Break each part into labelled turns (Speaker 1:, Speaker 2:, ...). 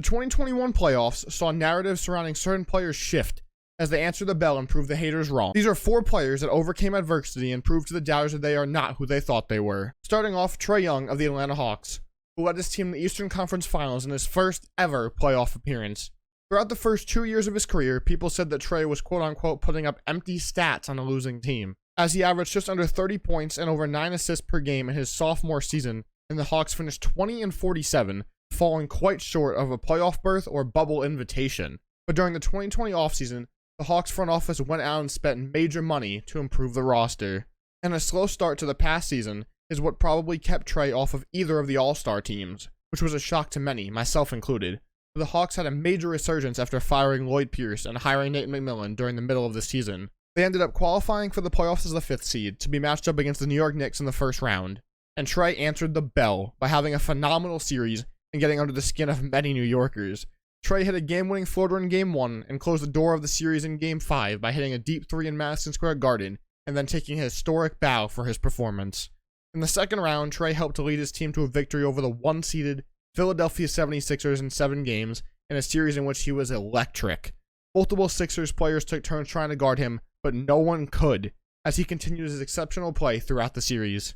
Speaker 1: The 2021 playoffs saw narratives surrounding certain players shift as they answered the bell and proved the haters wrong. These are 4 players that overcame adversity and proved to the doubters that they are not who they thought they were. Starting off, Trae Young of the Atlanta Hawks, who led his team in the Eastern Conference Finals in his first ever playoff appearance. Throughout the first 2 years of his career, people said that Trae was quote-unquote putting up empty stats on a losing team, as he averaged just under 30 points and over 9 assists per game in his sophomore season, and the Hawks finished 20-47, falling quite short of a playoff berth or bubble invitation. But during the 2020 offseason, the Hawks front office went out and spent major money to improve the roster. And a slow start to the past season is what probably kept Trae off of either of the All-Star teams, which was a shock to many, myself included. The Hawks had a major resurgence after firing Lloyd Pierce and hiring Nate McMillan during the middle of the season. They ended up qualifying for the playoffs as the 5th seed to be matched up against the New York Knicks in the first round. And Trae answered the bell by having a phenomenal series and getting under the skin of many New Yorkers. Trae hit a game-winning floater in Game 1 and closed the door of the series in Game 5 by hitting a deep 3 in Madison Square Garden and then taking a historic bow for his performance. In the second round, Trae helped to lead his team to a victory over the 1-seeded Philadelphia 76ers in 7 games in a series in which he was electric. Multiple Sixers players took turns trying to guard him, but no one could, as he continued his exceptional play throughout the series.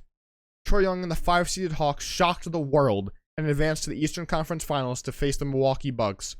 Speaker 1: Trae Young and the 5-seeded Hawks shocked the world and advanced to the Eastern Conference Finals to face the Milwaukee Bucks.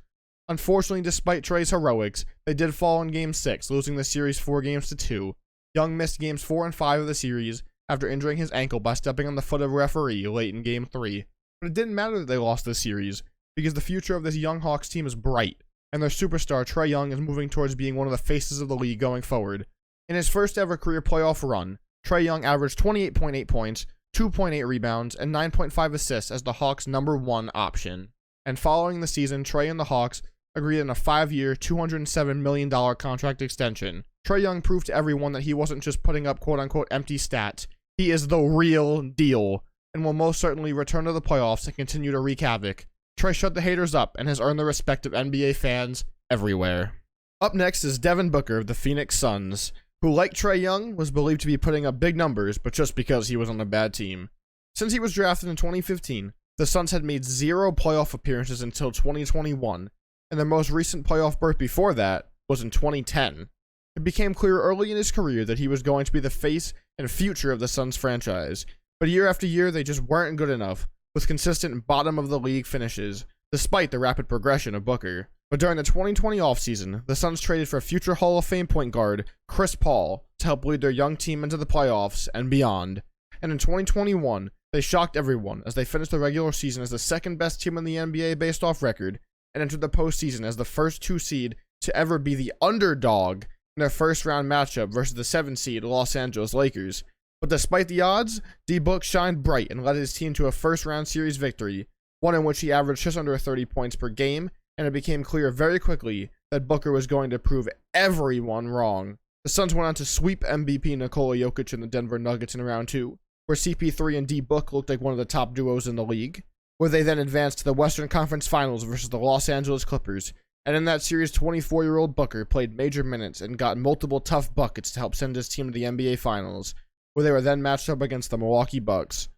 Speaker 1: Unfortunately, despite Trae's heroics, they did fall in Game 6, losing the series 4-2. Young missed Games 4 and 5 of the series after injuring his ankle by stepping on the foot of a referee late in Game 3. But it didn't matter that they lost this series, because the future of this young Hawks team is bright, and their superstar Trae Young is moving towards being one of the faces of the league going forward. In his first ever career playoff run, Trae Young averaged 28.8 points, 2.8 rebounds, and 9.5 assists as the Hawks' #1 option. And following the season, Trae and the Hawks agreed on a 5-year, $207 million contract extension. Trae Young proved to everyone that he wasn't just putting up quote-unquote empty stats. He is the real deal, and will most certainly return to the playoffs and continue to wreak havoc. Trae shut the haters up and has earned the respect of NBA fans everywhere. Up next is Devin Booker of the Phoenix Suns, who, like Trae Young, was believed to be putting up big numbers, but just because he was on a bad team. Since he was drafted in 2015, the Suns had made 0 playoff appearances until 2021, and their most recent playoff berth before that was in 2010. It became clear early in his career that he was going to be the face and future of the Suns franchise, but year after year they just weren't good enough, with consistent bottom-of-the-league finishes, despite the rapid progression of Booker. But during the 2020 offseason, the Suns traded for future Hall of Fame point guard Chris Paul to help lead their young team into the playoffs and beyond. And in 2021, they shocked everyone as they finished the regular season as the second best team in the NBA based off record and entered the postseason as the first 2 seed to ever be the underdog in their first round matchup versus the 7 seed Los Angeles Lakers. But despite the odds, DBook shined bright and led his team to a first round series victory, one in which he averaged just under 30 points per game, and it became clear very quickly that Booker was going to prove everyone wrong. The Suns went on to sweep MVP Nikola Jokic and the Denver Nuggets in round 2, where CP3 and DBook looked like one of the top duos in the league, where they then advanced to the Western Conference Finals versus the Los Angeles Clippers, and in that series 24-year-old Booker played major minutes and got multiple tough buckets to help send his team to the NBA Finals, where they were then matched up against the Milwaukee Bucks.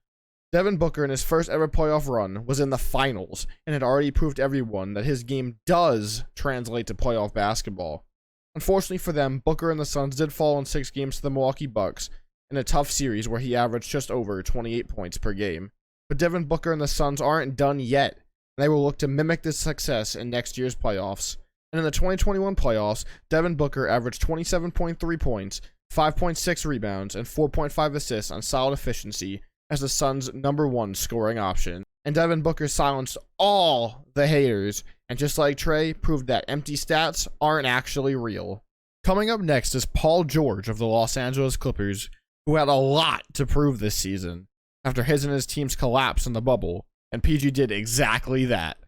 Speaker 1: Devin Booker, in his first ever playoff run, was in the finals and had already proved to everyone that his game does translate to playoff basketball. Unfortunately for them, Booker and the Suns did fall in 6 games to the Milwaukee Bucks in a tough series where he averaged just over 28 points per game. But Devin Booker and the Suns aren't done yet, and they will look to mimic this success in next year's playoffs. And in the 2021 playoffs, Devin Booker averaged 27.3 points, 5.6 rebounds, and 4.5 assists on solid efficiency as the Suns' #1 scoring option. And Devin Booker silenced all the haters, and just like Trae, proved that empty stats aren't actually real. Coming up next is Paul George of the Los Angeles Clippers, who had a lot to prove this season after his and his team's collapse in the bubble, and PG did exactly that.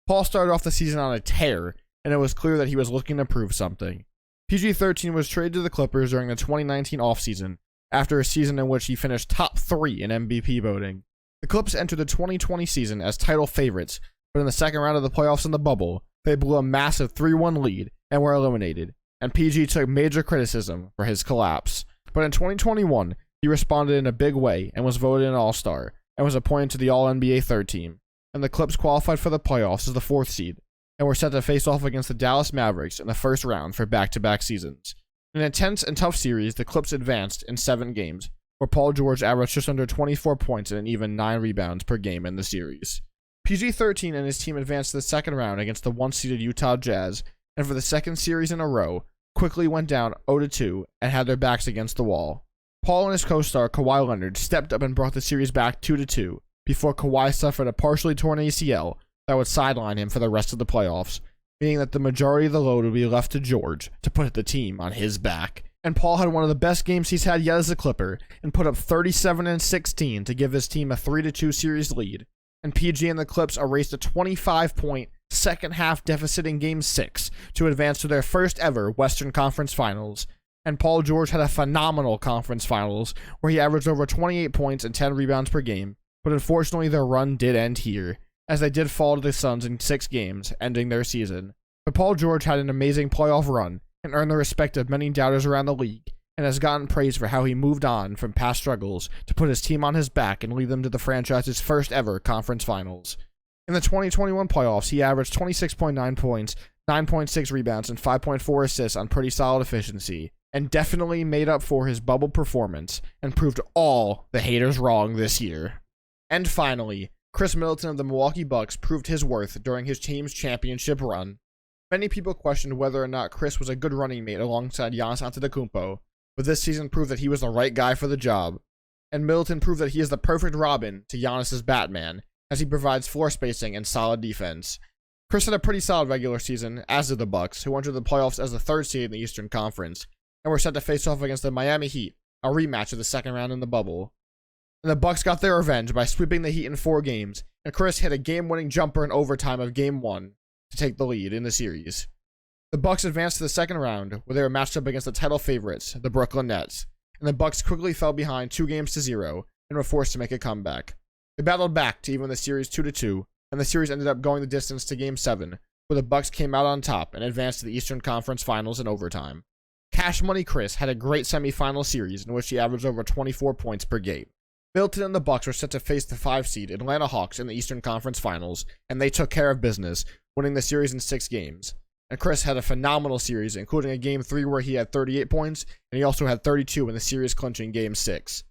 Speaker 1: Paul started off the season on a tear, and it was clear that he was looking to prove something. PG-13 was traded to the Clippers during the 2019 offseason, after a season in which he finished top 3 in MVP voting. The Clips entered the 2020 season as title favorites, but in the second round of the playoffs in the bubble, they blew a massive 3-1 lead and were eliminated, and PG took major criticism for his collapse. But in 2021, he responded in a big way and was voted an All-Star, and was appointed to the All-NBA third team, and the Clips qualified for the playoffs as the 4th seed, and were set to face off against the Dallas Mavericks in the first round for back-to-back seasons. In an intense and tough series, the Clips advanced in 7 games, where Paul George averaged just under 24 points and an even 9 rebounds per game in the series. PG-13 and his team advanced to the second round against the once-seeded Utah Jazz, and for the second series in a row, quickly went down 0-2 and had their backs against the wall. Paul and his co-star Kawhi Leonard stepped up and brought the series back 2-2 before Kawhi suffered a partially torn ACL that would sideline him for the rest of the playoffs, meaning that the majority of the load would be left to George to put the team on his back. And Paul had one of the best games he's had yet as a Clipper and put up 37 and 16 to give his team a 3-2 series lead. And PG and the Clips erased a 25-point second half deficit in Game 6 to advance to their first ever Western Conference Finals. And Paul George had a phenomenal conference finals where he averaged over 28 points and 10 rebounds per game, but unfortunately their run did end here, as they did fall to the Suns in 6 games, ending their season. But Paul George had an amazing playoff run and earned the respect of many doubters around the league, and has gotten praise for how he moved on from past struggles to put his team on his back and lead them to the franchise's first ever conference finals. In the 2021 playoffs, he averaged 26.9 points, 9.6 rebounds, and 5.4 assists on pretty solid efficiency, and definitely made up for his bubble performance and proved all the haters wrong this year. And finally, Chris Middleton of the Milwaukee Bucks proved his worth during his team's championship run. Many people questioned whether or not Chris was a good running mate alongside Giannis Antetokounmpo, but this season proved that he was the right guy for the job. And Middleton proved that he is the perfect Robin to Giannis's Batman, as he provides floor spacing and solid defense. Chris had a pretty solid regular season, as did the Bucks, who entered the playoffs as the 3rd seed in the Eastern Conference, and were set to face off against the Miami Heat, a rematch of the second round in the bubble. And the Bucks got their revenge by sweeping the Heat in 4 games, and Chris hit a game-winning jumper in overtime of Game 1 to take the lead in the series. The Bucks advanced to the second round, where they were matched up against the title favorites, the Brooklyn Nets, and the Bucks quickly fell behind 2-0 and were forced to make a comeback. They battled back to even the series 2-2, and the series ended up going the distance to Game 7, where the Bucks came out on top and advanced to the Eastern Conference Finals in overtime. Cash Money Chris had a great semifinal series in which he averaged over 24 points per game. Middleton and the Bucks were set to face the 5 seed Atlanta Hawks in the Eastern Conference Finals, and they took care of business, winning the series in 6 games. And Chris had a phenomenal series, including a Game 3 where he had 38 points, and he also had 32 in the series clinching Game 6.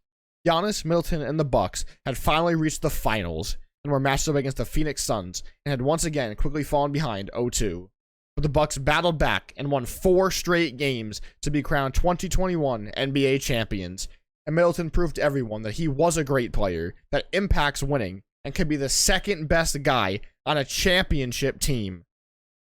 Speaker 1: Giannis, Middleton, and the Bucks had finally reached the finals, and were matched up against the Phoenix Suns, and had once again quickly fallen behind 0-2. But the Bucks battled back and won 4 straight games to be crowned 2021 NBA champions. And Middleton proved to everyone that he was a great player that impacts winning and could be the second best guy on a championship team.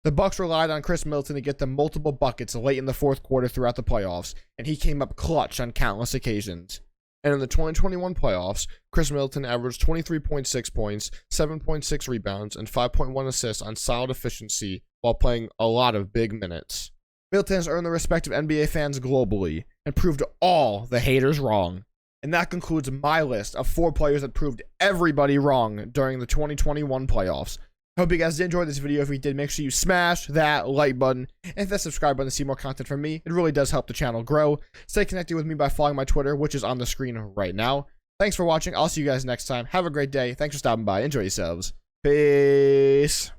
Speaker 1: The Bucks relied on Chris Middleton to get them multiple buckets late in the 4th quarter throughout the playoffs, and he came up clutch on countless occasions. And in the 2021 playoffs, Chris Middleton averaged 23.6 points, 7.6 rebounds, and 5.1 assists on solid efficiency while playing a lot of big minutes. Middleton has earned the respect of NBA fans globally and proved all the haters wrong. And that concludes my list of 4 players that proved everybody wrong during the 2021 playoffs. I hope you guys did enjoy this video. If you did, make sure you smash that like button and hit that subscribe button to see more content from me. It really does help the channel grow. Stay connected with me by following my Twitter, which is on the screen right now. Thanks for watching. I'll see you guys next time. Have a great day. Thanks for stopping by. Enjoy yourselves. Peace.